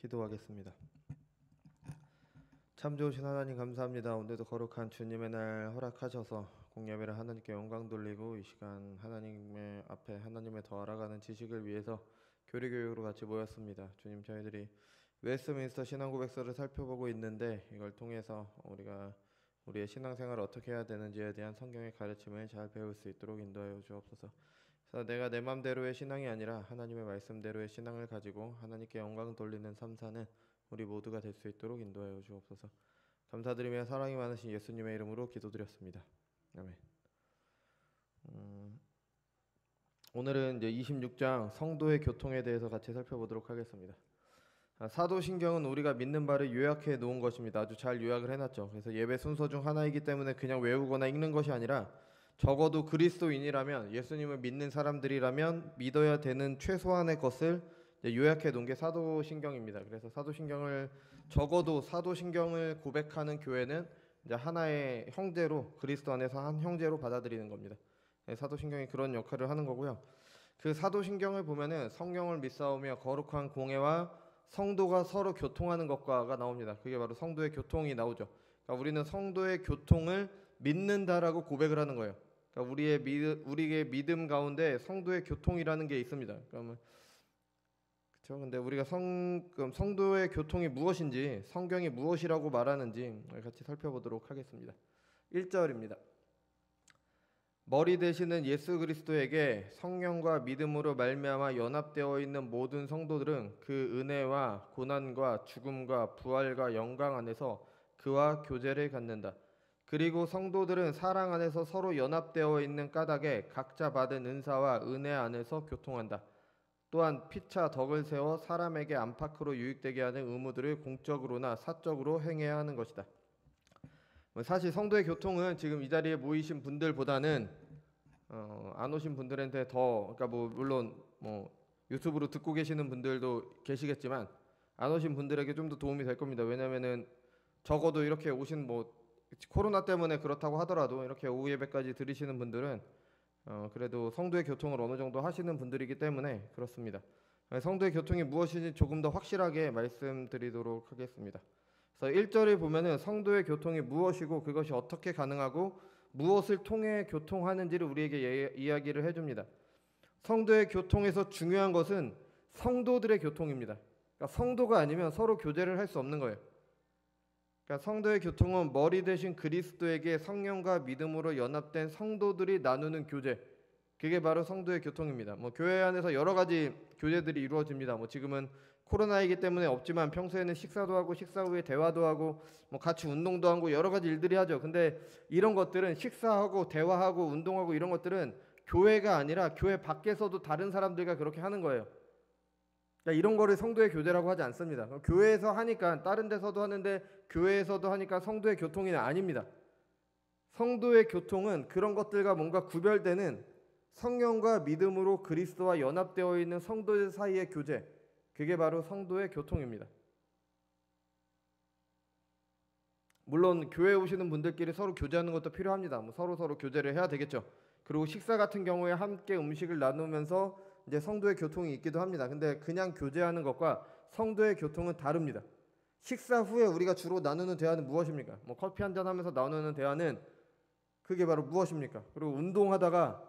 기도하겠습니다. 참 좋으신 하나님 감사합니다. 오늘도 거룩한 주님의 날 허락하셔서 공예배를 하나님께 영광 돌리고 이 시간 하나님의 앞에 하나님의 더 알아가는 지식을 위해서 교리교육으로 같이 모였습니다. 주님, 저희들이 웨스트민스터 신앙고백서를 살펴보고 있는데 이걸 통해서 우리가 우리의 신앙생활을 어떻게 해야 되는지에 대한 성경의 가르침을 잘 배울 수 있도록 인도하여 주옵소서. 그래서 내가 내 맘대로의 신앙이 아니라 하나님의 말씀대로의 신앙을 가지고 하나님께 영광 돌리는 삶 사는 우리 모두가 될 수 있도록 인도하여 주옵소서. 감사드리며 사랑이 많으신 예수님의 이름으로 기도드렸습니다. 아멘. 오늘은 이제 26장 성도의 교통에 대해서 같이 살펴보도록 하겠습니다. 사도신경은 우리가 믿는 바를 요약해 놓은 것입니다. 아주 잘 요약을 해놨죠. 그래서 예배 순서 중 하나이기 때문에 그냥 외우거나 읽는 것이 아니라 적어도 그리스도인이라면, 예수님을 믿는 사람들이라면 믿어야 되는 최소한의 것을 요약해 놓은 게 사도신경입니다. 그래서 적어도 사도신경을 고백하는 교회는 이제 하나의 형제로, 그리스도 안에서 한 형제로 받아들이는 겁니다. 사도신경이 그런 역할을 하는 거고요. 그 사도신경을 보면은 성령을 믿사오며 거룩한 공예와 성도가 서로 교통하는 것과가 나옵니다. 그게 바로 성도의 교통이 나오죠. 그러니까 우리는 성도의 교통을 믿는다라고 고백을 하는 거예요. 그러니까 우리의 믿음 가운데 성도의 교통이라는 게 있습니다. 그러면 그렇죠. 근데 우리가 성도의 교통이 무엇인지, 성경이 무엇이라고 말하는지 같이 살펴보도록 하겠습니다. 1절입니다. 머리 되시는 예수 그리스도에게 성령과 믿음으로 말미암아 연합되어 있는 모든 성도들은 그 은혜와 고난과 죽음과 부활과 영광 안에서 그와 교제를 갖는다. 그리고 성도들은 사랑 안에서 서로 연합되어 있는 까닭에 각자 받은 은사와 은혜 안에서 교통한다. 또한 피차 덕을 세워 사람에게 안팎으로 유익되게 하는 의무들을 공적으로나 사적으로 행해야 하는 것이다. 사실 성도의 교통은 지금 이 자리에 모이신 분들보다는 안 오신 분들한테 더, 그러니까 물론 유튜브로 듣고 계시는 분들도 계시겠지만 안 오신 분들에게 좀 더 도움이 될 겁니다. 왜냐면은 적어도 이렇게 오신 코로나 때문에 그렇다고 하더라도 이렇게 오후 예배까지 들으시는 분들은 그래도 성도의 교통을 어느 정도 하시는 분들이기 때문에 그렇습니다. 성도의 교통이 무엇인지 조금 더 확실하게 말씀드리도록 하겠습니다. 그래서 1절을 보면은 성도의 교통이 무엇이고 그것이 어떻게 가능하고 무엇을 통해 교통하는지를 우리에게 이야기를 해줍니다. 성도의 교통에서 중요한 것은 성도들의 교통입니다. 그러니까 성도가 아니면 서로 교제를 할 수 없는 거예요. 그러니까 성도의 교통은 머리 대신 그리스도에게 성령과 믿음으로 연합된 성도들이 나누는 교제, 그게 바로 성도의 교통입니다. 교회 안에서 여러 가지 교제들이 이루어집니다. 지금은 코로나이기 때문에 없지만 평소에는 식사도 하고 식사 후에 대화도 하고 같이 운동도 하고 여러 가지 일들이 하죠. 근데 이런 것들은, 식사하고 대화하고 운동하고 이런 것들은 교회가 아니라 교회 밖에서도 다른 사람들과 그렇게 하는 거예요. 그러니까 이런 거를 성도의 교제라고 하지 않습니다. 교회에서 하니까, 다른 데서도 하는데 교회에서도 하니까 성도의 교통이 아닙니다. 성도의 교통은 그런 것들과 뭔가 구별되는 성령과 믿음으로 그리스도와 연합되어 있는 성도들 사이의 교제, 그게 바로 성도의 교통입니다. 물론 교회에 오시는 분들끼리 서로 교제하는 것도 필요합니다. 서로 교제를 해야 되겠죠. 그리고 식사 같은 경우에 함께 음식을 나누면서 이제 성도의 교통이 있기도 합니다. 근데 그냥 교제하는 것과 성도의 교통은 다릅니다. 식사 후에 우리가 주로 나누는 대화는 무엇입니까? 커피 한잔 하면서 나누는 대화는 그게 바로 무엇입니까? 그리고 운동하다가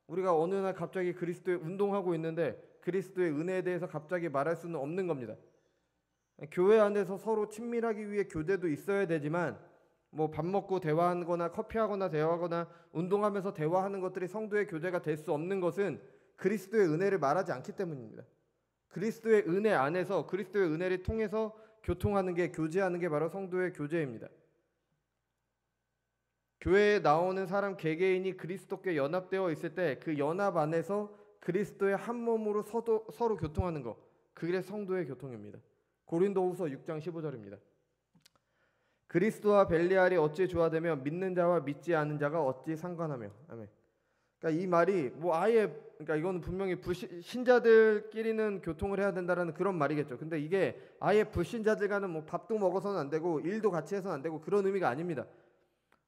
우리가 어느 날 갑자기 그리스도의 운동하고 있는데 그리스도의 은혜에 대해서 갑자기 말할 수는 없는 겁니다. 교회 안에서 서로 친밀하기 위해 교제도 있어야 되지만 밥 먹고 대화하거나 커피하거나 대화하거나 운동하면서 대화하는 것들이 성도의 교제가 될 수 없는 것은 그리스도의 은혜를 말하지 않기 때문입니다. 그리스도의 은혜 안에서, 그리스도의 은혜를 통해서 교통하는 게, 교제하는 게 바로 성도의 교제입니다. 교회에 나오는 사람 개개인이 그리스도께 연합되어 있을 때 그 연합 안에서 그리스도의 한 몸으로 서로 교통하는 것, 그게 성도의 교통입니다. 고린도후서 6장 15절입니다. 그리스도와 벨리알이 어찌 조화되며 믿는 자와 믿지 않은 자가 어찌 상관하며. 아멘. 그러니까 이 말이 그러니까 이거는 분명히 신자들끼리는 교통을 해야 된다라는 그런 말이겠죠. 근데 이게 아예 불신자들과는 밥도 먹어서는 안 되고 일도 같이 해서는 안 되고 그런 의미가 아닙니다.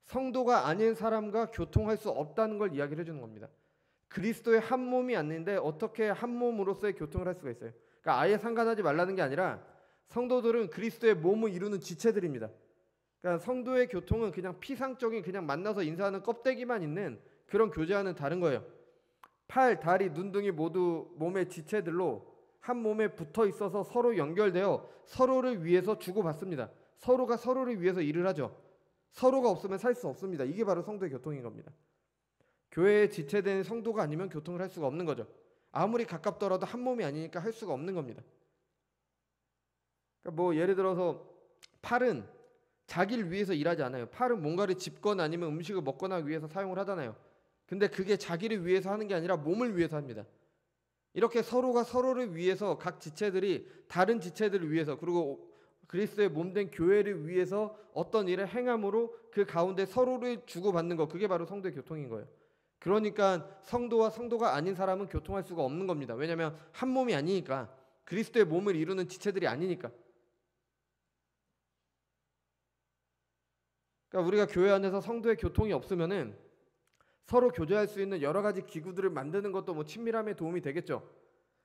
성도가 아닌 사람과 교통할 수 없다는 걸 이야기를 해주는 겁니다. 그리스도의 한 몸이 아닌데 어떻게 한 몸으로서의 교통을 할 수가 있어요? 그러니까 아예 상관하지 말라는 게 아니라 성도들은 그리스도의 몸을 이루는 지체들입니다. 그러니까 성도의 교통은 그냥 피상적인 그냥 만나서 인사하는 껍데기만 있는 그런 교제와는 다른 거예요. 팔, 다리, 눈등이 모두 몸의 지체들로 한 몸에 붙어 있어서 서로 연결되어 서로를 위해서 주고받습니다. 서로가 서로를 위해서 일을 하죠. 서로가 없으면 살 수 없습니다. 이게 바로 성도의 교통인 겁니다. 교회에 지체된 성도가 아니면 교통을 할 수가 없는 거죠. 아무리 가깝더라도 한 몸이 아니니까 할 수가 없는 겁니다. 그러니까 뭐 예를 들어서 팔은 자기를 위해서 일하지 않아요. 팔은 뭔가를 짚거나 아니면 음식을 먹거나 위해서 사용을 하잖아요. 근데 그게 자기를 위해서 하는 게 아니라 몸을 위해서 합니다. 이렇게 서로가 서로를 위해서 각 지체들이 다른 지체들을 위해서 그리고 그리스도의 몸된 교회를 위해서 어떤 일을 행함으로 그 가운데 서로를 주고받는 것, 그게 바로 성도의 교통인 거예요. 그러니까 성도와 성도가 아닌 사람은 교통할 수가 없는 겁니다. 왜냐하면 한 몸이 아니니까, 그리스도의 몸을 이루는 지체들이 아니니까. 그러니까 우리가 교회 안에서 성도의 교통이 없으면은 서로 교제할 수 있는 여러 가지 기구들을 만드는 것도 뭐 친밀함에 도움이 되겠죠.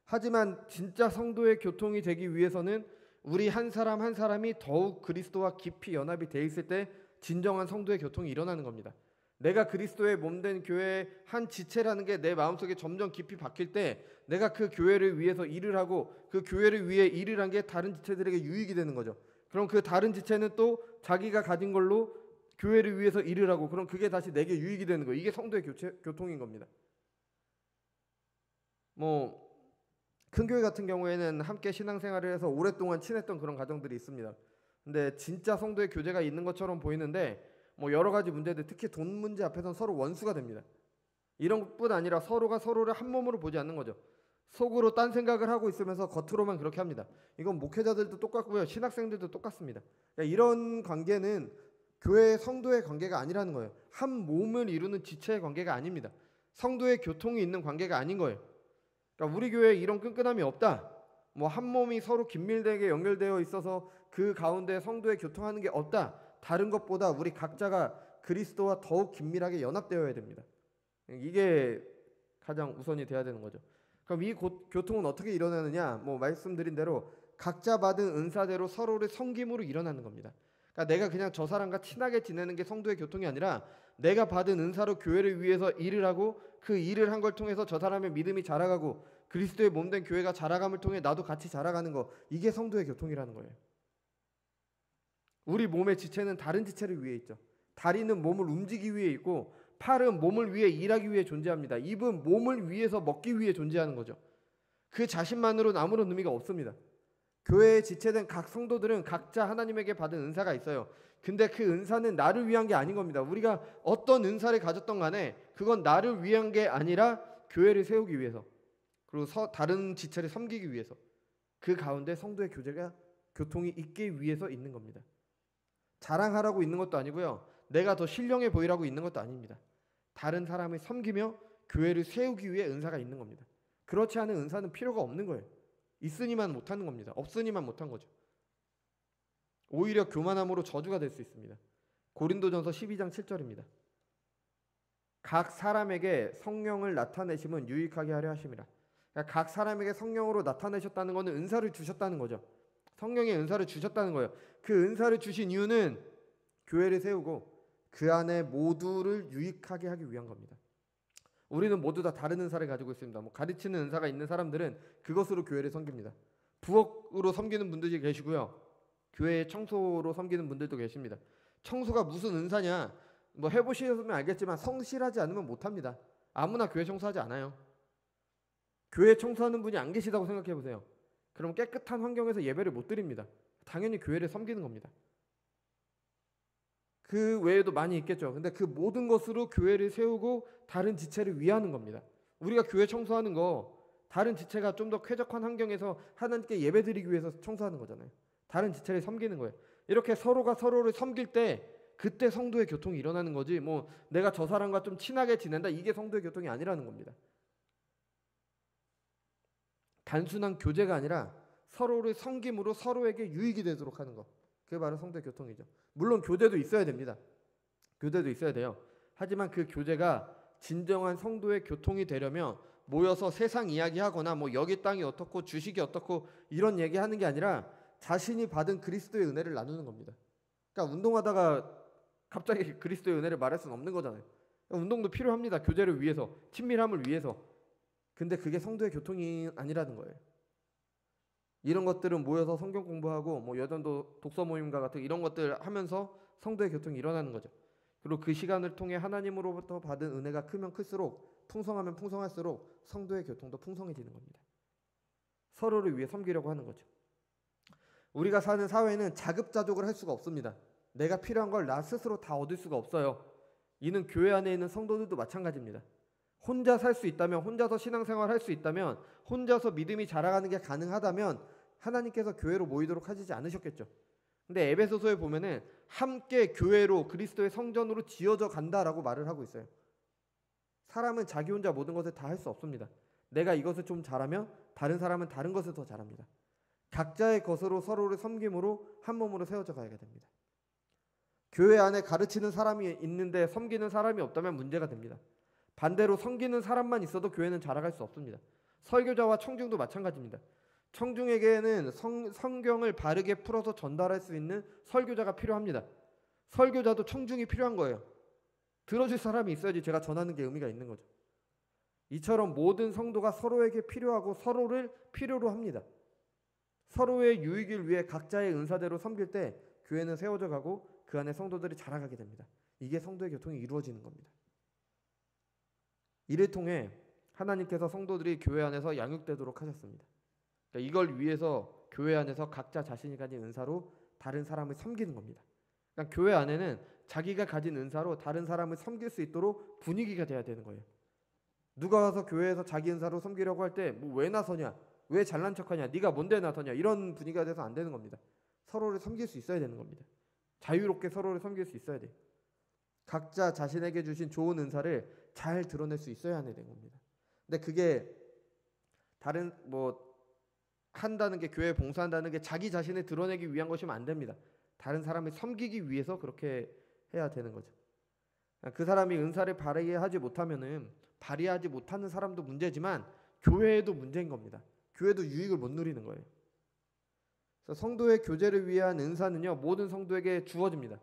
하지만 진짜 성도의 교통이 되기 위해서는 우리 한 사람 한 사람이 더욱 그리스도와 깊이 연합이 돼 있을 때 진정한 성도의 교통이 일어나는 겁니다. 내가 그리스도의 몸된 교회의 한 지체라는 게 내 마음속에 점점 깊이 박힐 때 내가 그 교회를 위해서 일을 하고 그 교회를 위해 일을 한 게 다른 지체들에게 유익이 되는 거죠. 그럼 그 다른 지체는 또 자기가 가진 걸로 교회를 위해서 일을 하고, 그럼 그게 다시 내게 유익이 되는 거예요. 이게 성도의 교통인 겁니다. 뭐 큰 교회 같은 경우에는 함께 신앙생활을 해서 오랫동안 친했던 그런 가정들이 있습니다. 근데 진짜 성도의 교제가 있는 것처럼 보이는데 뭐 여러 가지 문제들, 특히 돈 문제 앞에서는 서로 원수가 됩니다. 이런 것뿐 아니라 서로가 서로를 한 몸으로 보지 않는 거죠. 속으로 딴 생각을 하고 있으면서 겉으로만 그렇게 합니다. 이건 목회자들도 똑같고요, 신학생들도 똑같습니다. 그러니까 이런 관계는 교회 성도의 관계가 아니라는 거예요. 한 몸을 이루는 지체의 관계가 아닙니다. 성도의 교통이 있는 관계가 아닌 거예요. 그러니까 우리 교회에 이런 끈끈함이 없다, 뭐 한 몸이 서로 긴밀하게 연결되어 있어서 그 가운데 성도의 교통하는 게 없다, 다른 것보다 우리 각자가 그리스도와 더욱 긴밀하게 연합되어야 됩니다. 이게 가장 우선이 돼야 되는 거죠. 그럼 이 교통은 어떻게 일어나느냐? 뭐 말씀드린 대로 각자 받은 은사대로 서로를 섬김으로 일어나는 겁니다. 그러니까 내가 그냥 저 사람과 친하게 지내는 게 성도의 교통이 아니라 내가 받은 은사로 교회를 위해서 일을 하고 그 일을 한 걸 통해서 저 사람의 믿음이 자라가고 그리스도의 몸된 교회가 자라감을 통해 나도 같이 자라가는 거, 이게 성도의 교통이라는 거예요. 우리 몸의 지체는 다른 지체를 위해 있죠. 다리는 몸을 움직이기 위해 있고 팔은 몸을 위해 일하기 위해 존재합니다. 입은 몸을 위해서 먹기 위해 존재하는 거죠. 그 자신만으로는 아무런 의미가 없습니다. 교회에 지체된 각 성도들은 각자 하나님에게 받은 은사가 있어요. 근데 그 은사는 나를 위한 게 아닌 겁니다. 우리가 어떤 은사를 가졌던 간에 그건 나를 위한 게 아니라 교회를 세우기 위해서, 그리고 다른 지체를 섬기기 위해서, 그 가운데 성도의 교통이 있기 위해서 있는 겁니다. 자랑하라고 있는 것도 아니고요, 내가 더 신령해 보이라고 있는 것도 아닙니다. 다른 사람을 섬기며 교회를 세우기 위해 은사가 있는 겁니다. 그렇지 않은 은사는 필요가 없는 거예요. 있으니만 못하는 겁니다. 없으니만 못한 거죠. 오히려 교만함으로 저주가 될 수 있습니다. 고린도전서 12장 7절입니다. 각 사람에게 성령을 나타내심은 유익하게 하려 하심이라. 그러니까 각 사람에게 성령으로 나타내셨다는 것은 은사를 주셨다는 거죠. 성령의 은사를 주셨다는 거예요. 그 은사를 주신 이유는 교회를 세우고 그 안에 모두를 유익하게 하기 위한 겁니다. 우리는 모두 다 다른 은사를 가지고 있습니다. 뭐 가르치는 은사가 있는 사람들은 그것으로 교회를 섬깁니다. 부엌으로 섬기는 분들이 계시고요, 교회 청소로 섬기는 분들도 계십니다. 청소가 무슨 은사냐? 뭐 해보시면 알겠지만 성실하지 않으면 못합니다. 아무나 교회 청소하지 않아요. 교회 청소하는 분이 안 계시다고 생각해 보세요. 그럼 깨끗한 환경에서 예배를 못 드립니다. 당연히 교회를 섬기는 겁니다. 그 외에도 많이 있겠죠. 근데 그 모든 것으로 교회를 세우고 다른 지체를 위하는 겁니다. 우리가 교회 청소하는 거 다른 지체가 좀 더 쾌적한 환경에서 하나님께 예배드리기 위해서 청소하는 거잖아요. 다른 지체를 섬기는 거예요. 이렇게 서로가 서로를 섬길 때 그때 성도의 교통이 일어나는 거지, 뭐 내가 저 사람과 좀 친하게 지낸다, 이게 성도의 교통이 아니라는 겁니다. 단순한 교제가 아니라 서로를 섬김으로 서로에게 유익이 되도록 하는 것, 그게 바로 성도의 교통이죠. 물론 교제도 있어야 됩니다. 교제도 있어야 돼요. 하지만 그 교제가 진정한 성도의 교통이 되려면 모여서 세상 이야기하거나 뭐 여기 땅이 어떻고 주식이 어떻고 이런 얘기하는 게 아니라 자신이 받은 그리스도의 은혜를 나누는 겁니다. 그러니까 운동하다가 갑자기 그리스도의 은혜를 말할 수는 없는 거잖아요. 운동도 필요합니다. 교제를 위해서, 친밀함을 위해서. 근데 그게 성도의 교통이 아니라는 거예요. 이런 것들은 모여서 성경 공부하고 뭐 여전도 독서 모임과 같은 이런 것들 하면서 성도의 교통이 일어나는 거죠. 그리고 그 시간을 통해 하나님으로부터 받은 은혜가 크면 클수록, 풍성하면 풍성할수록 성도의 교통도 풍성해지는 겁니다. 서로를 위해 섬기려고 하는 거죠. 우리가 사는 사회는 자급자족을 할 수가 없습니다. 내가 필요한 걸 나 스스로 다 얻을 수가 없어요. 이는 교회 안에 있는 성도들도 마찬가지입니다. 혼자 살 수 있다면, 혼자서 신앙생활 할 수 있다면, 혼자서 믿음이 자라가는 게 가능하다면 하나님께서 교회로 모이도록 하시지 않으셨겠죠. 근데 에베소서에 보면은 함께 교회로, 그리스도의 성전으로 지어져 간다라고 말을 하고 있어요. 사람은 자기 혼자 모든 것을 다 할 수 없습니다. 내가 이것을 좀 잘하면 다른 사람은 다른 것을 더 잘합니다. 각자의 것으로 서로를 섬김으로 한 몸으로 세워져 가야 됩니다. 교회 안에 가르치는 사람이 있는데 섬기는 사람이 없다면 문제가 됩니다. 반대로 섬기는 사람만 있어도 교회는 자라갈 수 없습니다. 설교자와 청중도 마찬가지입니다. 청중에게는 성경을 바르게 풀어서 전달할 수 있는 설교자가 필요합니다. 설교자도 청중이 필요한 거예요. 들어줄 사람이 있어야지 제가 전하는 게 의미가 있는 거죠. 이처럼 모든 성도가 서로에게 필요하고 서로를 필요로 합니다. 서로의 유익을 위해 각자의 은사대로 섬길 때 교회는 세워져 가고 그 안에 성도들이 자라가게 됩니다. 이게 성도의 교통이 이루어지는 겁니다. 이를 통해 하나님께서 성도들이 교회 안에서 양육되도록 하셨습니다. 그러니까 이걸 위해서 교회 안에서 각자 자신이 가진 은사로 다른 사람을 섬기는 겁니다. 그러니까 교회 안에는 자기가 가진 은사로 다른 사람을 섬길 수 있도록 분위기가 돼야 되는 거예요. 누가 와서 교회에서 자기 은사로 섬기려고 할 때 뭐 왜 나서냐, 왜 잘난 척하냐, 네가 뭔데 나서냐, 이런 분위기가 돼서 안 되는 겁니다. 서로를 섬길 수 있어야 되는 겁니다. 자유롭게 서로를 섬길 수 있어야 돼요. 각자 자신에게 주신 좋은 은사를 잘 드러낼 수 있어야 하는 겁니다. 근데 그게 다른 한다는 게, 교회 봉사한다는 게 자기 자신을 드러내기 위한 것이면 안 됩니다. 다른 사람을 섬기기 위해서 그렇게 해야 되는 거죠. 그 사람이 은사를 발휘하지 못하는 사람도 문제지만 교회에도 문제인 겁니다. 교회도 유익을 못 누리는 거예요. 그래서 성도의 교제를 위한 은사는요, 모든 성도에게 주어집니다.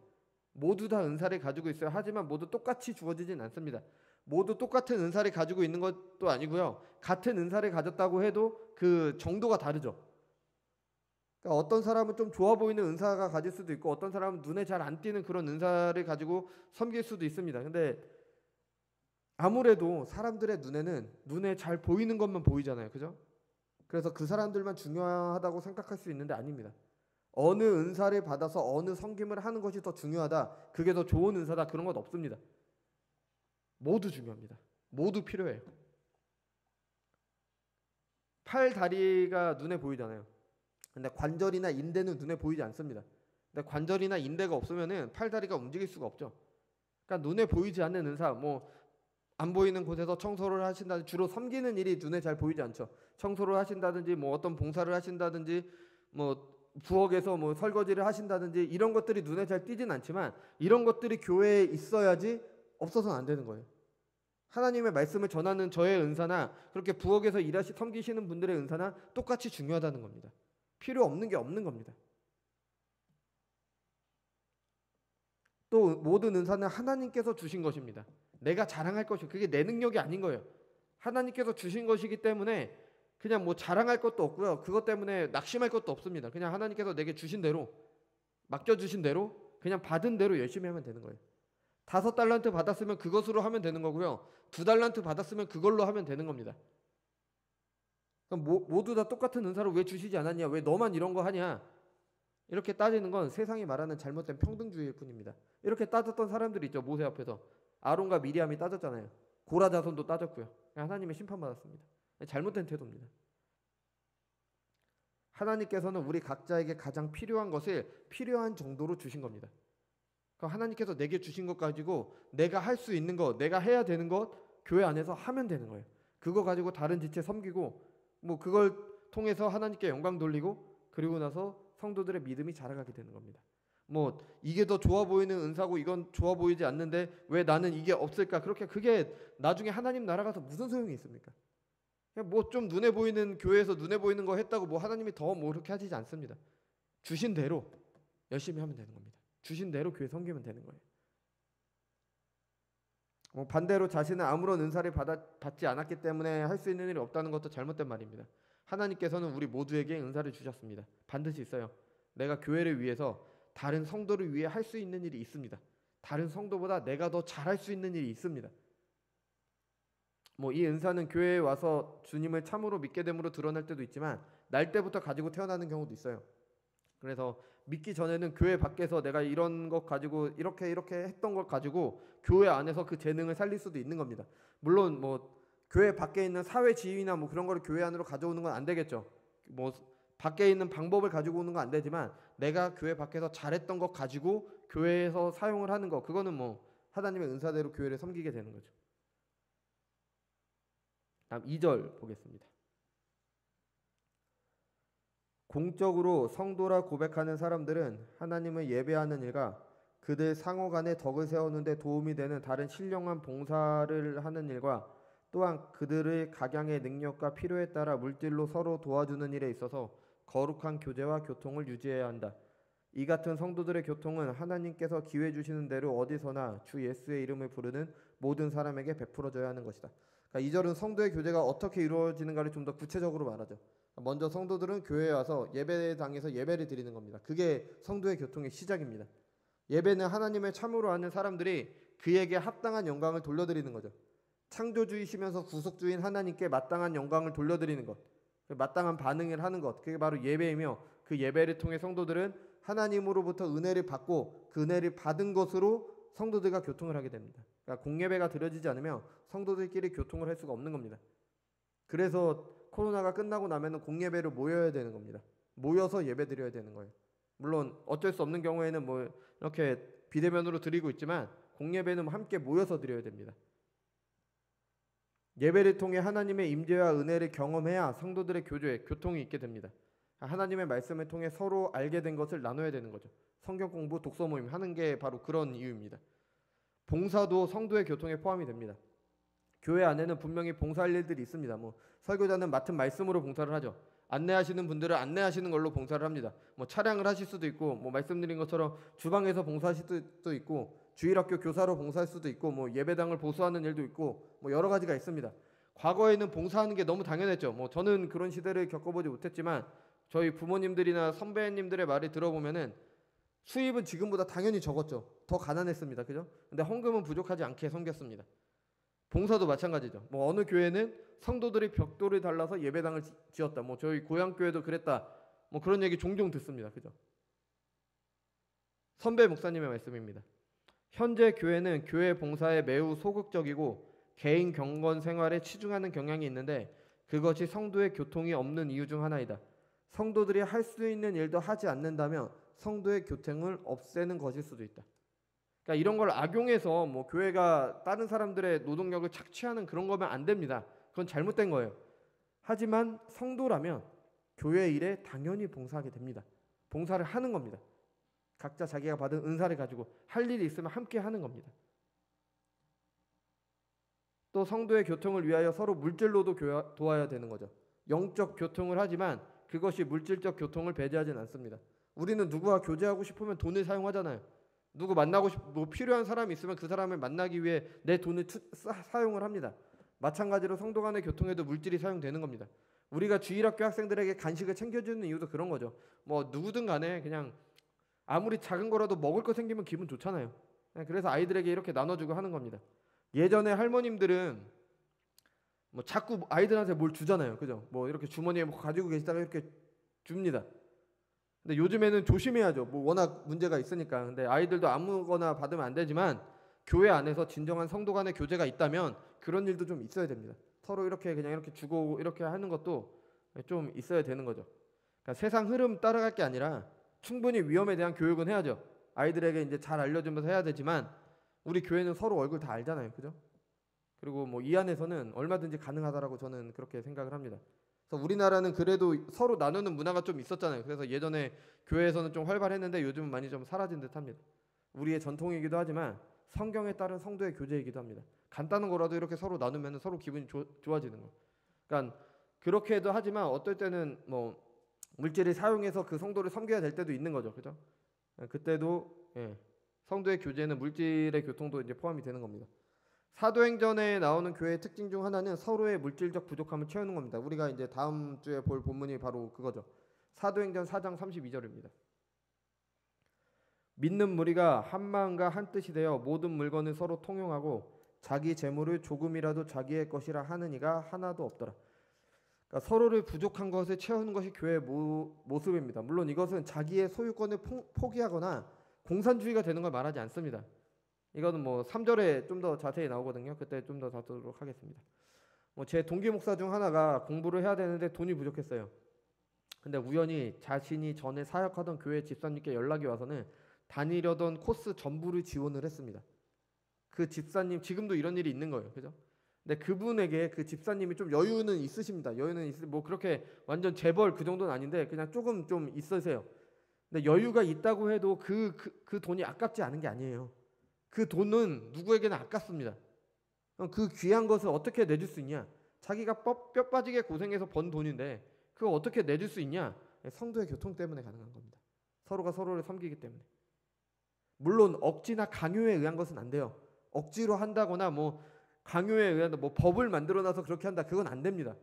모두 다 은사를 가지고 있어요. 하지만 모두 똑같이 주어지진 않습니다. 모두 똑같은 은사를 가지고 있는 것도 아니고요. 같은 은사를 가졌다고 해도 그 정도가 다르죠. 그러니까 어떤 사람은 좀 좋아 보이는 은사가 가질 수도 있고, 어떤 사람은 눈에 잘 안 띄는 그런 은사를 가지고 섬길 수도 있습니다. 근데 아무래도 사람들의 눈에는 눈에 잘 보이는 것만 보이잖아요. 그죠? 그래서 그 사람들만 중요하다고 생각할 수 있는데 아닙니다. 어느 은사를 받아서 어느 섬김을 하는 것이 더 중요하다, 그게 더 좋은 은사다, 그런 것 없습니다. 모두 중요합니다. 모두 필요해요. 팔, 다리가 눈에 보이잖아요. 근데 관절이나 인대는 눈에 보이지 않습니다. 근데 관절이나 인대가 없으면은 팔, 다리가 움직일 수가 없죠. 그러니까 눈에 보이지 않는 은사, 안 보이는 곳에서 청소를 하신다든지, 주로 섬기는 일이 눈에 잘 보이지 않죠. 청소를 하신다든지, 어떤 봉사를 하신다든지, 부엌에서 설거지를 하신다든지, 이런 것들이 눈에 잘 띄진 않지만 이런 것들이 교회에 있어야지 없어서는 안 되는 거예요. 하나님의 말씀을 전하는 저의 은사나 그렇게 부엌에서 섬기시는 분들의 은사나 똑같이 중요하다는 겁니다. 필요 없는 게 없는 겁니다. 또 모든 은사는 하나님께서 주신 것입니다. 내가 자랑할 것이, 그게 내 능력이 아닌 거예요. 하나님께서 주신 것이기 때문에 그냥 자랑할 것도 없고요. 그것 때문에 낙심할 것도 없습니다. 그냥 하나님께서 내게 주신 대로, 맡겨주신 대로, 그냥 받은 대로 열심히 하면 되는 거예요. 5달란트 받았으면 그것으로 하면 되는 거고요. 2달란트 받았으면 그걸로 하면 되는 겁니다. 그럼 모두 다 똑같은 은사를 왜 주시지 않았냐, 왜 너만 이런 거 하냐, 이렇게 따지는 건 세상이 말하는 잘못된 평등주의일 뿐입니다. 이렇게 따졌던 사람들이 있죠. 모세 앞에서 아론과 미리암이 따졌잖아요. 고라 자손도 따졌고요. 하나님의 심판받았습니다. 잘못된 태도입니다. 하나님께서는 우리 각자에게 가장 필요한 것을 필요한 정도로 주신 겁니다. 그러니까 하나님께서 내게 주신 것 가지고 내가 할 수 있는 것, 내가 해야 되는 것 교회 안에서 하면 되는 거예요. 그거 가지고 다른 지체 섬기고 그걸 통해서 하나님께 영광 돌리고, 그리고 나서 성도들의 믿음이 자라가게 되는 겁니다. 이게 더 좋아 보이는 은사고 이건 좋아 보이지 않는데 왜 나는 이게 없을까? 그게 나중에 하나님 나라 가서 무슨 소용이 있습니까? 그냥 좀 눈에 보이는, 교회에서 눈에 보이는 거 했다고 하나님이 더 그렇게 하시지 않습니다. 주신 대로 열심히 하면 되는 겁니다. 주신 대로 교회 섬기면 되는 거예요. 반대로 자신은 아무런 은사를 받지 않았기 때문에 할 수 있는 일이 없다는 것도 잘못된 말입니다. 하나님께서는 우리 모두에게 은사를 주셨습니다. 반드시 있어요. 내가 교회를 위해서 다른 성도를 위해 할 수 있는 일이 있습니다. 다른 성도보다 내가 더 잘할 수 있는 일이 있습니다. 이 은사는 교회에 와서 주님을 참으로 믿게 됨으로 드러날 때도 있지만 날 때부터 가지고 태어나는 경우도 있어요. 그래서 믿기 전에는 교회 밖에서 내가 이런 것 가지고 이렇게 했던 걸 가지고 교회 안에서 그 재능을 살릴 수도 있는 겁니다. 물론 교회 밖에 있는 사회 지위나 그런 거를 교회 안으로 가져오는 건 안 되겠죠. 밖에 있는 방법을 가지고 오는 건 안 되지만 내가 교회 밖에서 잘했던 것 가지고 교회에서 사용을 하는 거, 그거는 하나님의 은사대로 교회를 섬기게 되는 거죠. 다음 2절 보겠습니다. 공적으로 성도라 고백하는 사람들은 하나님을 예배하는 일과 그들 상호 간에 덕을 세우는 데 도움이 되는 다른 신령한 봉사를 하는 일과 또한 그들의 각양의 능력과 필요에 따라 물질로 서로 도와주는 일에 있어서 거룩한 교제와 교통을 유지해야 한다. 이 같은 성도들의 교통은 하나님께서 기회 주시는 대로 어디서나 주 예수의 이름을 부르는 모든 사람에게 베풀어져야 하는 것이다. 그러니까 이 절은 성도의 교제가 어떻게 이루어지는가를 좀 더 구체적으로 말하죠. 먼저 성도들은 교회에 와서 예배당에서 예배를 드리는 겁니다. 그게 성도의 교통의 시작입니다. 예배는 하나님을 참으로 아는 사람들이 그에게 합당한 영광을 돌려드리는 거죠. 창조주이시면서 구속주인 하나님께 마땅한 영광을 돌려드리는 것, 마땅한 반응을 하는 것, 그게 바로 예배이며 그 예배를 통해 성도들은 하나님으로부터 은혜를 받고 그 은혜를 받은 것으로 성도들과 교통을 하게 됩니다. 그러니까 공예배가 드려지지 않으면 성도들끼리 교통을 할 수가 없는 겁니다. 그래서 코로나가 끝나고 나면은 공예배를 모여야 되는 겁니다. 모여서 예배 드려야 되는 거예요. 물론 어쩔 수 없는 경우에는 이렇게 비대면으로 드리고 있지만 공예배는 함께 모여서 드려야 됩니다. 예배를 통해 하나님의 임재와 은혜를 경험해야 성도들의 교통이 있게 됩니다. 하나님의 말씀을 통해 서로 알게 된 것을 나눠야 되는 거죠. 성경 공부, 독서 모임 하는 게 바로 그런 이유입니다. 봉사도 성도의 교통에 포함이 됩니다. 교회 안에는 분명히 봉사할 일들이 있습니다. 설교자는 맡은 말씀으로 봉사를 하죠. 안내하시는 분들은 안내하시는 걸로 봉사를 합니다. 차량을 하실 수도 있고, 말씀드린 것처럼 주방에서 봉사하실 수도 있고, 주일학교 교사로 봉사할 수도 있고, 예배당을 보수하는 일도 있고, 여러 가지가 있습니다. 과거에는 봉사하는 게 너무 당연했죠. 저는 그런 시대를 겪어보지 못했지만 저희 부모님들이나 선배님들의 말을 들어보면은 수입은 지금보다 당연히 적었죠. 더 가난했습니다. 그죠? 근데 헌금은 부족하지 않게 섬겼습니다. 봉사도 마찬가지죠. 어느 교회는 성도들이 벽돌을 달라서 예배당을 지었다. 저희 고향 교회도 그랬다. 그런 얘기 종종 듣습니다. 그죠? 선배 목사님의 말씀입니다. 현재 교회는 교회 봉사에 매우 소극적이고 개인 경건 생활에 치중하는 경향이 있는데 그것이 성도의 교통이 없는 이유 중 하나이다. 성도들이 할 수 있는 일도 하지 않는다면 성도의 교통을 없애는 것일 수도 있다. 그러니까 이런 걸 악용해서 교회가 다른 사람들의 노동력을 착취하는 그런 거면 안 됩니다. 그건 잘못된 거예요. 하지만 성도라면 교회 일에 당연히 봉사하게 됩니다. 봉사를 하는 겁니다. 각자 자기가 받은 은사를 가지고 할 일이 있으면 함께 하는 겁니다. 또 성도의 교통을 위하여 서로 물질로도 도와야 되는 거죠. 영적 교통을 하지만 그것이 물질적 교통을 배제하지는 않습니다. 우리는 누구와 교제하고 싶으면 돈을 사용하잖아요. 누구 만나고 필요한 사람이 있으면 그 사람을 만나기 위해 내 돈을 사용을 합니다. 마찬가지로 성도 간의 교통에도 물질이 사용되는 겁니다. 우리가 주일학교 학생들에게 간식을 챙겨주는 이유도 그런 거죠. 누구든 간에 그냥 아무리 작은 거라도 먹을 거 생기면 기분 좋잖아요. 그래서 아이들에게 이렇게 나눠주고 하는 겁니다. 예전에 할머님들은 자꾸 아이들한테 뭘 주잖아요. 그죠? 이렇게 주머니에 가지고 계시다가 이렇게 줍니다. 근데 요즘에는 조심해야죠. 워낙 문제가 있으니까. 근데 아이들도 아무거나 받으면 안 되지만 교회 안에서 진정한 성도 간의 교제가 있다면 그런 일도 좀 있어야 됩니다. 서로 이렇게 그냥 이렇게 주고 이렇게 하는 것도 좀 있어야 되는 거죠. 그러니까 세상 흐름 따라갈 게 아니라 충분히 위험에 대한 교육은 해야죠. 아이들에게 이제 잘 알려주면서 해야 되지만 우리 교회는 서로 얼굴 다 알잖아요. 그죠? 그리고 이 안에서는 얼마든지 가능하다라고 저는 그렇게 생각을 합니다. 그래서 우리나라는 그래도 서로 나누는 문화가 좀 있었잖아요. 그래서 예전에 교회에서는 좀 활발했는데 요즘은 많이 좀 사라진 듯합니다. 우리의 전통이기도 하지만 성경에 따른 성도의 교제이기도 합니다. 간단한 거라도 이렇게 서로 나누면 서로 기분이 좋아지는 거. 그러니까 그렇게도 하지만 어떨 때는 물질을 사용해서 그 성도를 섬겨야 될 때도 있는 거죠. 그죠? 그때도 성도의 교제는 물질의 교통도 이제 포함이 되는 겁니다. 사도행전에 나오는 교회의 특징 중 하나는 서로의 물질적 부족함을 채우는 겁니다. 우리가 이제 다음 주에 볼 본문이 바로 그거죠. 사도행전 4장 32절입니다. 믿는 무리가 한 마음과 한 뜻이 되어 모든 물건을 서로 통용하고 자기 재물을 조금이라도 자기의 것이라 하는 이가 하나도 없더라. 그러니까 서로를 부족한 것을 채우는 것이 교회의 모습입니다. 물론 이것은 자기의 소유권을 포기하거나 공산주의가 되는 걸 말하지 않습니다. 이거는 뭐 3절에 좀 더 자세히 나오거든요. 그때 좀 더 다루도록 하겠습니다. 제 동기 목사 중 하나가 공부를 해야 되는데 돈이 부족했어요. 근데 우연히 자신이 전에 사역하던 교회 집사님께 연락이 와서는 다니려던 코스 전부를 지원을 했습니다. 그 집사님 지금도 이런 일이 있는 거예요. 그죠? 근데 그분에게 그 집사님이 좀 여유는 있으십니다. 뭐 그렇게 완전 재벌 그 정도는 아닌데 그냥 조금 좀 있으세요. 근데 여유가 있다고 해도 그 돈이 아깝지 않은 게 아니에요. 그 돈은 누구에게나 아깝습니다. 그 귀한 것을 어떻게 내줄 수 있냐? 자기가 뼈 빠지게 고생해서 번 돈인데 그거 어떻게 내줄 수 있냐? 성도의 교통 때문에 가능한 겁니다. 서로가 서로를 섬기기 때문에. 물론 억지나 강요에 의한 것은 안 돼요. 억지로 한다거나 뭐 강요에 의한 뭐 법을 만들어놔서 그렇게 한다. 그건 안 됩니다.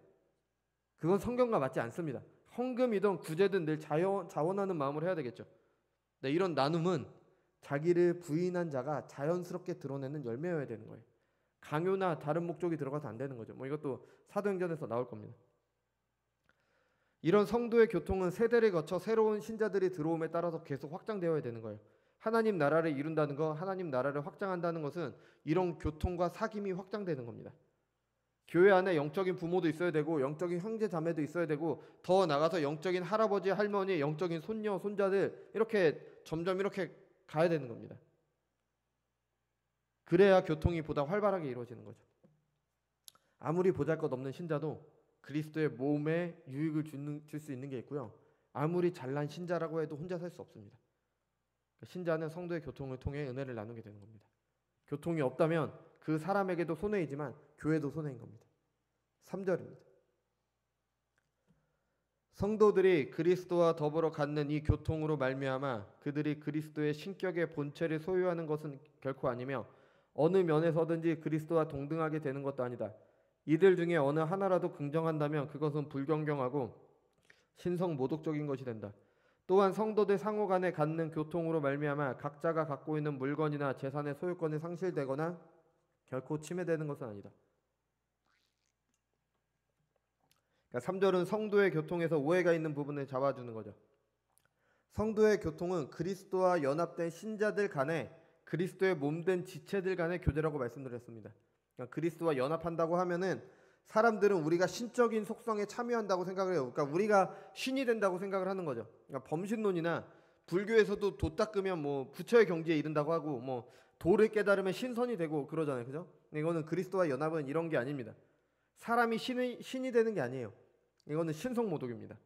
그건 성경과 맞지 않습니다. 헌금이든 구제든 늘 자원하는 마음으로 해야 되겠죠. 네, 이런 나눔은 자기를 부인한 자가 자연스럽게 드러내는 열매여야 되는 거예요. 강요나 다른 목적이 들어가서 안 되는 거죠. 뭐 이것도 사도행전에서 나올 겁니다. 이런 성도의 교통은 세대를 거쳐 새로운 신자들이 들어옴에 따라서 계속 확장되어야 되는 거예요. 하나님 나라를 이룬다는 것, 하나님 나라를 확장한다는 것은 이런 교통과 사귐이 확장되는 겁니다. 교회 안에 영적인 부모도 있어야 되고 영적인 형제 자매도 있어야 되고 더 나가서 영적인 할아버지, 할머니, 영적인 손녀, 손자들 이렇게 점점 이렇게 가야 되는 겁니다. 그래야 교통이 보다 활발하게 이루어지는 거죠. 아무리 보잘것없는 신자도 그리스도의 몸에 유익을 줄 수 있는 게 있고요. 아무리 잘난 신자라고 해도 혼자 살 수 없습니다. 신자는 성도의 교통을 통해 은혜를 나누게 되는 겁니다. 교통이 없다면 그 사람에게도 손해이지만 교회도 손해인 겁니다. 3절입니다. 성도들이 그리스도와 더불어 갖는 이 교통으로 말미암아 그들이 그리스도의 신격의 본체를 소유하는 것은 결코 아니며 어느 면에서든지 그리스도와 동등하게 되는 것도 아니다. 이들 중에 어느 하나라도 긍정한다면 그것은 불경경하고 신성 모독적인 것이 된다. 또한 성도들 상호 간에 갖는 교통으로 말미암아 각자가 갖고 있는 물건이나 재산의 소유권이 상실되거나 결코 침해되는 것은 아니다. 그러니까 3절은 성도의 교통에서 오해가 있는 부분을 잡아주는 거죠. 성도의 교통은 그리스도와 연합된 신자들 간에 그리스도의 몸된 지체들 간의 교제라고 말씀드렸습니다. 그러니까 그리스도와 연합한다고 하면은 사람들은 우리가 신적인 속성에 참여한다고 생각을 해요. 그러니까 우리가 신이 된다고 생각을 하는 거죠. 그러니까 범신론이나 불교에서도 도 닦으면 뭐 부처의 경지에 이른다고 하고 뭐 도를 깨달으면 신선이 되고 그러잖아요. 그죠? 이거는 그리스도와 연합은 이런 게 아닙니다. 사람이 신이 되는 게 아니에요. 이거는 신성모독입니다.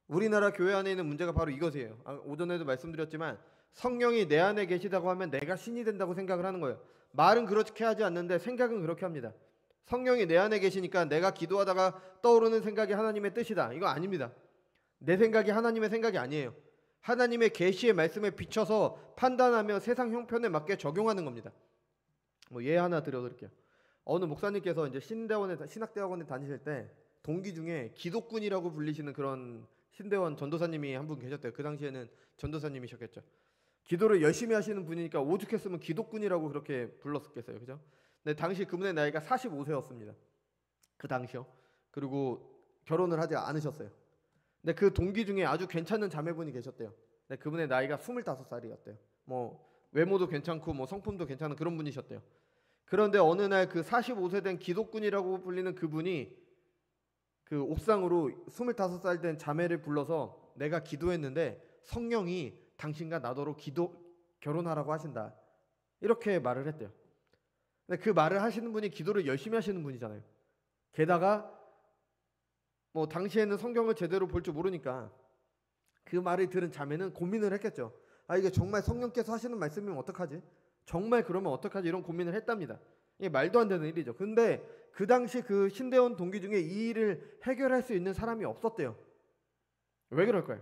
우리나라 교회 안에 있는 문제가 바로 이것이에요. 오전에도 말씀드렸지만 성령이 내 안에 계시다고 하면 내가 신이 된다고 생각을 하는 거예요. 말은 그렇게 하지 않는데 생각은 그렇게 합니다. 성령이 내 안에 계시니까 내가 기도하다가 떠오르는 생각이 하나님의 뜻이다. 이거 아닙니다. 내 생각이 하나님의 생각이 아니에요. 하나님의 계시의 말씀에 비춰서 판단하며 세상 형편에 맞게 적용하는 겁니다. 뭐 예 하나 들어드릴게요. 어느 목사님께서 이제 신학대학원에 다니실 때 동기 중에 기독군이라고 불리시는 그런 신대원 전도사님이 한 분 계셨대요. 그 당시에는 전도사님이셨겠죠. 기도를 열심히 하시는 분이니까 오죽했으면 기독군이라고 그렇게 불렀겠어요. 그죠? 근데 당시 그분의 나이가 45세였습니다. 그 당시요. 그리고 결혼을 하지 않으셨어요. 근데 그 동기 중에 아주 괜찮은 자매분이 계셨대요. 근데 그분의 나이가 25살이었대요. 뭐 외모도 괜찮고 뭐 성품도 괜찮은 그런 분이셨대요. 그런데 어느 날 그 45세 된 기독군이라고 불리는 그분이 그 옥상으로 25살 된 자매를 불러서 내가 기도했는데 성령이 당신과 나더러 결혼하라고 하신다. 이렇게 말을 했대요. 근데 그 말을 하시는 분이 기도를 열심히 하시는 분이잖아요. 게다가 뭐 당시에는 성경을 제대로 볼 줄 모르니까 그 말을 들은 자매는 고민을 했겠죠. 이게 정말 성령께서 하시는 말씀이면 어떡하지? 정말 그러면 어떡하지? 이런 고민을 했답니다. 이게 말도 안 되는 일이죠. 근데 그 당시 그 신대원 동기 중에 이 일을 해결할 수 있는 사람이 없었대요. 왜 그럴까요?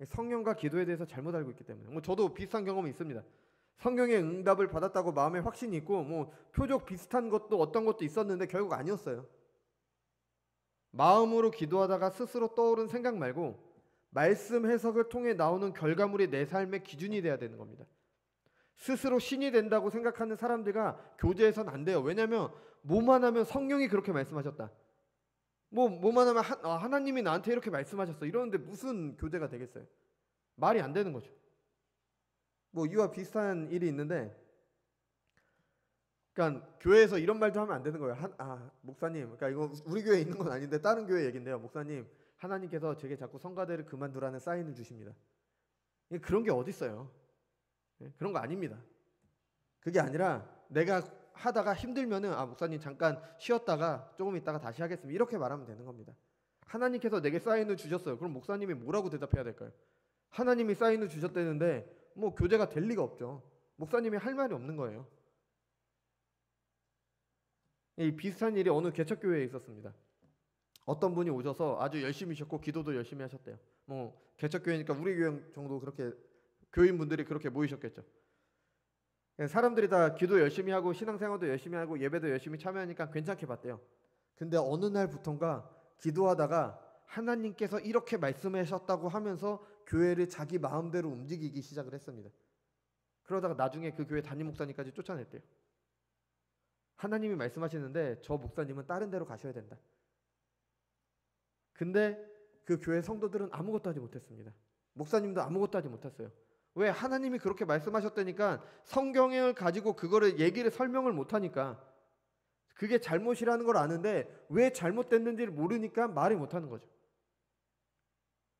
성령과 기도에 대해서 잘못 알고 있기 때문에. 뭐 저도 비슷한 경험이 있습니다. 성령의 응답을 받았다고 마음에 확신이 있고 뭐 표적 비슷한 것도 어떤 것도 있었는데 결국 아니었어요. 마음으로 기도하다가 스스로 떠오른 생각 말고 말씀 해석을 통해 나오는 결과물이 내 삶의 기준이 돼야 되는 겁니다. 스스로 신이 된다고 생각하는 사람들과 교제해서는 안 돼요. 왜냐하면 뭐만 하면 성령이 그렇게 말씀하셨다. 뭐만 하면 하나님이 나한테 이렇게 말씀하셨어. 이러는데 무슨 교제가 되겠어요? 말이 안 되는 거죠. 뭐 이와 비슷한 일이 있는데, 그러니까 교회에서 이런 말도 하면 안 되는 거예요. 목사님, 그러니까 이거 우리 교회에 있는 건 아닌데 다른 교회 얘긴데요. 목사님, 하나님께서 제게 자꾸 성가대를 그만두라는 사인을 주십니다. 그런 게 어디 있어요? 그런 거 아닙니다. 그게 아니라 내가 하다가 힘들면은 목사님 잠깐 쉬었다가 조금 있다가 다시 하겠습니다. 이렇게 말하면 되는 겁니다. 하나님께서 내게 사인을 주셨어요. 그럼 목사님이 뭐라고 대답해야 될까요? 하나님이 사인을 주셨다는데 뭐 교제가 될 리가 없죠. 목사님이 할 말이 없는 거예요. 이 비슷한 일이 어느 개척교회에 있었습니다. 어떤 분이 오셔서 아주 열심히 하셨고 기도도 열심히 하셨대요. 뭐 개척교회니까 우리 교회 정도 그렇게 교인분들이 그렇게 모이셨겠죠. 사람들이 다 기도 열심히 하고 신앙생활도 열심히 하고 예배도 열심히 참여하니까 괜찮게 봤대요. 근데 어느 날부턴가 기도하다가 하나님께서 이렇게 말씀하셨다고 하면서 교회를 자기 마음대로 움직이기 시작을 했습니다. 그러다가 나중에 그 교회 담임 목사님까지 쫓아냈대요. 하나님이 말씀하시는데 저 목사님은 다른 데로 가셔야 된다. 근데 그 교회 성도들은 아무것도 하지 못했습니다. 목사님도 아무것도 하지 못했어요. 왜? 하나님이 그렇게 말씀하셨다니까 성경을 가지고 그거를 얘기를 설명을 못하니까, 그게 잘못이라는 걸 아는데 왜 잘못됐는지를 모르니까 말이 못하는 거죠.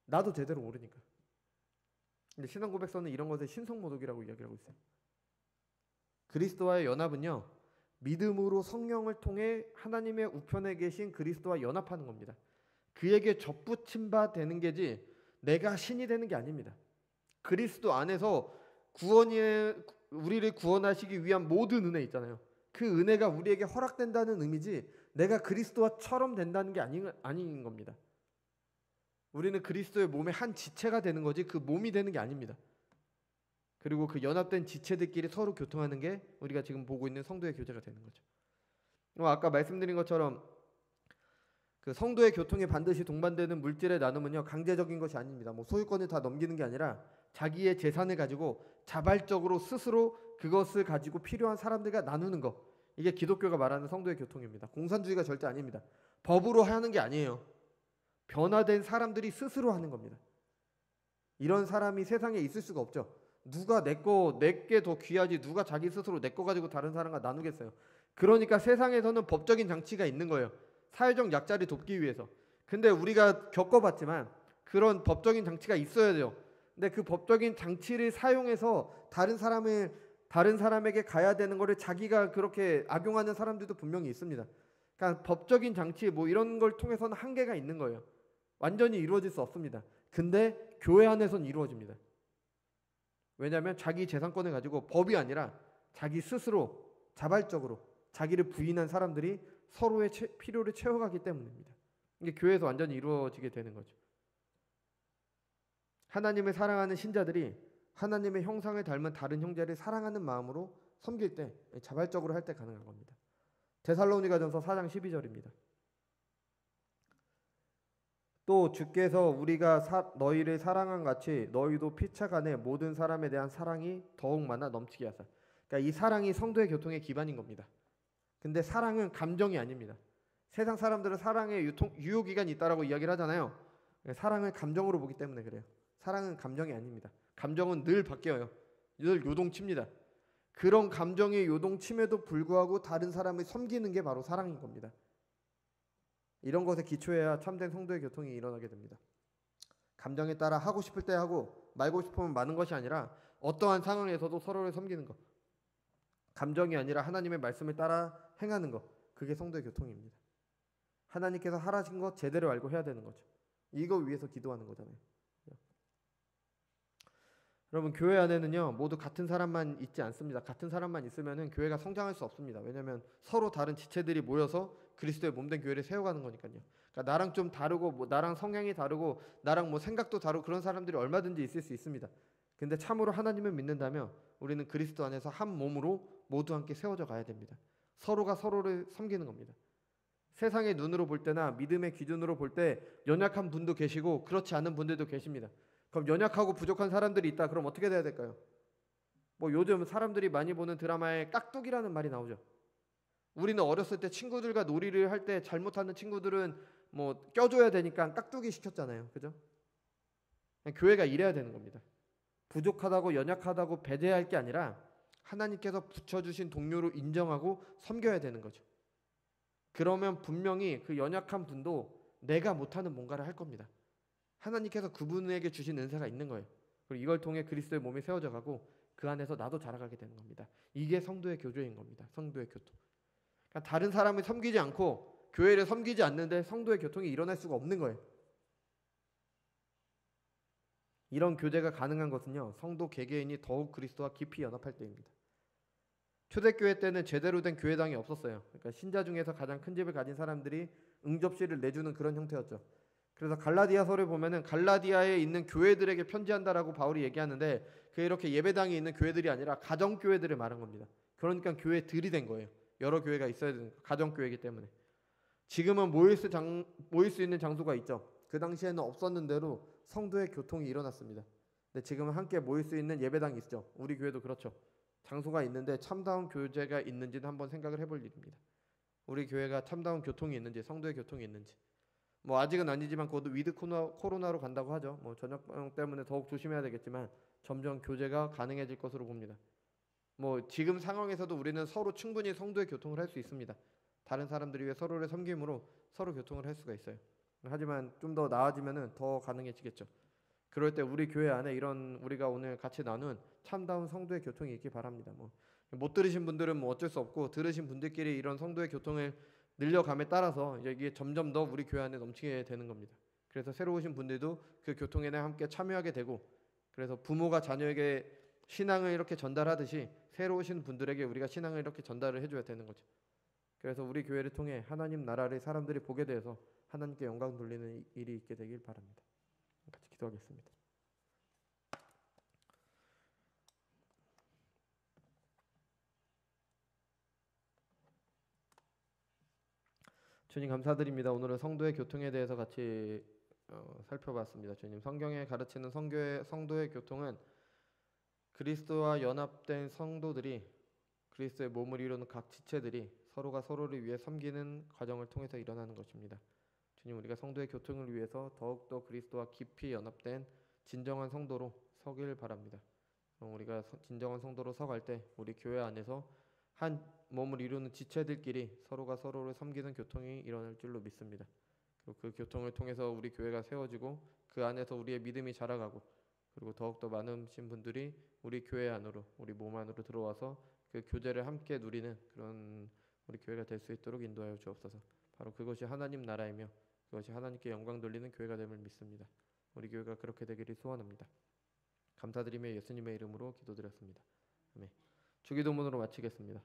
나도 제대로 모르니까. 근데 신앙고백서는 이런 것을 신성모독이라고 이야기하고 있어요. 그리스도와의 연합은요, 믿음으로 성령을 통해 하나님의 우편에 계신 그리스도와 연합하는 겁니다. 그에게 접붙임 바 되는 게지 내가 신이 되는 게 아닙니다. 그리스도 안에서 우리를 구원하시기 위한 모든 은혜 있잖아요. 그 은혜가 우리에게 허락된다는 의미지 내가 그리스도와처럼 된다는 게 아닌 겁니다. 우리는 그리스도의 몸의 한 지체가 되는 거지 그 몸이 되는 게 아닙니다. 그리고 그 연합된 지체들끼리 서로 교통하는 게 우리가 지금 보고 있는 성도의 교제가 되는 거죠. 아까 말씀드린 것처럼 그 성도의 교통에 반드시 동반되는 물질의 나눔은요, 강제적인 것이 아닙니다. 뭐 소유권을 다 넘기는 게 아니라 자기의 재산을 가지고 자발적으로 스스로 그것을 가지고 필요한 사람들과 나누는 것, 이게 기독교가 말하는 성도의 교통입니다. 공산주의가 절대 아닙니다. 법으로 하는 게 아니에요. 변화된 사람들이 스스로 하는 겁니다. 이런 사람이 세상에 있을 수가 없죠. 누가 내게 더 귀하지, 누가 자기 스스로 내 거 가지고 다른 사람과 나누겠어요. 그러니까 세상에서는 법적인 장치가 있는 거예요. 사회적 약자를 돕기 위해서. 근데 우리가 겪어봤지만 그런 법적인 장치가 있어야 돼요. 근데 그 법적인 장치를 사용해서 다른 사람에게 가야 되는 거를 자기가 그렇게 악용하는 사람들도 분명히 있습니다. 그러니까 법적인 장치 뭐 이런 걸 통해서는 한계가 있는 거예요. 완전히 이루어질 수 없습니다. 근데 교회 안에서는 이루어집니다. 왜냐하면 자기 재산권을 가지고 법이 아니라 자기 스스로 자발적으로 자기를 부인한 사람들이 서로의 필요를 채워가기 때문입니다. 이게 교회에서 완전히 이루어지게 되는 거죠. 하나님을 사랑하는 신자들이 하나님의 형상을 닮은 다른 형제를 사랑하는 마음으로 섬길 때, 자발적으로 할 때 가능한 겁니다. 데살로니가전서 4장 12절입니다. 또 주께서 우리가 너희를 사랑한 같이 너희도 피차간에 모든 사람에 대한 사랑이 더욱 많아 넘치게 하사. 그러니까 이 사랑이 성도의 교통의 기반인 겁니다. 근데 사랑은 감정이 아닙니다. 세상 사람들은 사랑의 유효기간이 있다라고 이야기를 하잖아요. 사랑을 감정으로 보기 때문에 그래요. 사랑은 감정이 아닙니다. 감정은 늘 바뀌어요. 늘 요동칩니다. 그런 감정이 요동침에도 불구하고 다른 사람을 섬기는 게 바로 사랑인 겁니다. 이런 것에 기초해야 참된 성도의 교통이 일어나게 됩니다. 감정에 따라 하고 싶을 때 하고 말고 싶으면 마는 것이 아니라 어떠한 상황에서도 서로를 섬기는 것, 감정이 아니라 하나님의 말씀을 따라 행하는 것, 그게 성도의 교통입니다. 하나님께서 하라신 것 제대로 알고 해야 되는 거죠. 이거 위해서 기도하는 거잖아요. 여러분, 교회 안에는요 모두 같은 사람만 있지 않습니다. 같은 사람만 있으면은 교회가 성장할 수 없습니다. 왜냐하면 서로 다른 지체들이 모여서 그리스도의 몸된 교회를 세워가는 거니까요. 그러니까 나랑 좀 다르고 뭐 나랑 성향이 다르고 나랑 뭐 생각도 다르고 그런 사람들이 얼마든지 있을 수 있습니다. 근데 참으로 하나님을 믿는다면 우리는 그리스도 안에서 한 몸으로 모두 함께 세워져 가야 됩니다. 서로가 서로를 섬기는 겁니다. 세상의 눈으로 볼 때나 믿음의 기준으로 볼 때 연약한 분도 계시고 그렇지 않은 분들도 계십니다. 그럼 연약하고 부족한 사람들이 있다. 그럼 어떻게 돼야 될까요? 뭐 요즘 사람들이 많이 보는 드라마에 깍두기라는 말이 나오죠. 우리는 어렸을 때 친구들과 놀이를 할 때 잘못하는 친구들은 뭐 껴줘야 되니까 깍두기 시켰잖아요. 그죠? 교회가 이래야 되는 겁니다. 부족하다고 연약하다고 배제할 게 아니라 하나님께서 붙여주신 동료로 인정하고 섬겨야 되는 거죠. 그러면 분명히 그 연약한 분도 내가 못하는 뭔가를 할 겁니다. 하나님께서 그분에게 주신 은사가 있는 거예요. 그리고 이걸 통해 그리스도의 몸이 세워져 가고 그 안에서 나도 자라가게 되는 겁니다. 이게 성도의 교조인 겁니다. 성도의 교통. 그러니까 다른 사람을 섬기지 않고 교회를 섬기지 않는데 성도의 교통이 일어날 수가 없는 거예요. 이런 교제가 가능한 것은요, 성도 개개인이 더욱 그리스도와 깊이 연합할 때입니다. 초대교회 때는 제대로 된 교회당이 없었어요. 그러니까 신자 중에서 가장 큰 집을 가진 사람들이 응접실을 내주는 그런 형태였죠. 그래서 갈라디아서를 보면은 갈라디아에 있는 교회들에게 편지한다라고 바울이 얘기하는데 그게 이렇게 예배당이 있는 교회들이 아니라 가정 교회들을 말한 겁니다. 그러니까 교회들이 된 거예요. 여러 교회가 있어야 되는 가정 교회이기 때문에. 지금은 모일 수 있는 장소가 있죠. 그 당시에는 없었는데도 성도의 교통이 일어났습니다. 근데 지금은 함께 모일 수 있는 예배당이 있죠. 우리 교회도 그렇죠. 장소가 있는데 참다운 교제가 있는지는 한번 생각을 해볼 일입니다. 우리 교회가 참다운 교통이 있는지, 성도의 교통이 있는지. 뭐 아직은 아니지만 곧 위드 코로나로 간다고 하죠. 뭐 전염병 때문에 더욱 조심해야 되겠지만 점점 교제가 가능해질 것으로 봅니다. 뭐 지금 상황에서도 우리는 서로 충분히 성도의 교통을 할 수 있습니다. 다른 사람들이 위해 서로를 섬김으로 서로 교통을 할 수가 있어요. 하지만 좀 더 나아지면은 더 가능해지겠죠. 그럴 때 우리 교회 안에 이런 우리가 오늘 같이 나눈 참다운 성도의 교통이 있기 바랍니다. 뭐 못 들으신 분들은 뭐 어쩔 수 없고 들으신 분들끼리 이런 성도의 교통을 늘려감에 따라서 이게 점점 더 우리 교회 안에 넘치게 되는 겁니다. 그래서 새로 오신 분들도 그 교통에 함께 참여하게 되고 그래서 부모가 자녀에게 신앙을 이렇게 전달하듯이 새로 오신 분들에게 우리가 신앙을 이렇게 전달을 해줘야 되는 거죠. 그래서 우리 교회를 통해 하나님 나라를 사람들이 보게 돼서 하나님께 영광 돌리는 일이 있게 되길 바랍니다. 같이 기도하겠습니다. 주님 감사드립니다. 오늘은 성도의 교통에 대해서 같이 살펴봤습니다. 주님 성경에 가르치는 성도의 교통은 그리스도와 연합된 성도들이 그리스도의 몸을 이루는 각 지체들이 서로가 서로를 위해 섬기는 과정을 통해서 일어나는 것입니다. 주님 우리가 성도의 교통을 위해서 더욱더 그리스도와 깊이 연합된 진정한 성도로 서길 바랍니다. 우리가 진정한 성도로 서갈 때 우리 교회 안에서 한 몸을 이루는 지체들끼리 서로가 서로를 섬기는 교통이 일어날 줄로 믿습니다. 그리고 그 교통을 통해서 우리 교회가 세워지고 그 안에서 우리의 믿음이 자라가고 그리고 더욱더 많으신 분들이 우리 교회 안으로 우리 몸 안으로 들어와서 그 교제를 함께 누리는 그런 우리 교회가 될 수 있도록 인도하여 주옵소서. 바로 그것이 하나님 나라이며 그것이 하나님께 영광 돌리는 교회가 됨을 믿습니다. 우리 교회가 그렇게 되기를 소원합니다. 감사드리며 예수님의 이름으로 기도드렸습니다. 아멘. 주기도문으로 마치겠습니다.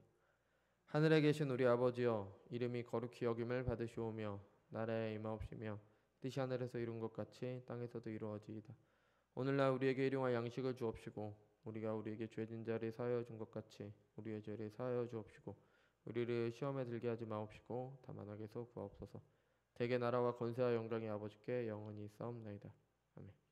하늘에 계신 우리 아버지여, 이름이 거룩히 여김을 받으시오며 나라에 임하옵시며 뜻이 하늘에서 이룬 것 같이 땅에서도 이루어지이다. 오늘날 우리에게 일용할 양식을 주옵시고 우리가 우리에게 죄진 자를 사하여 준 것 같이 우리의 죄를 사하여 주옵시고 우리를 시험에 들게 하지 마옵시고 다만 악에서 구하옵소서. 대개 나라와 권세와 영광이 아버지께 영원히 있사옵나이다. 아멘.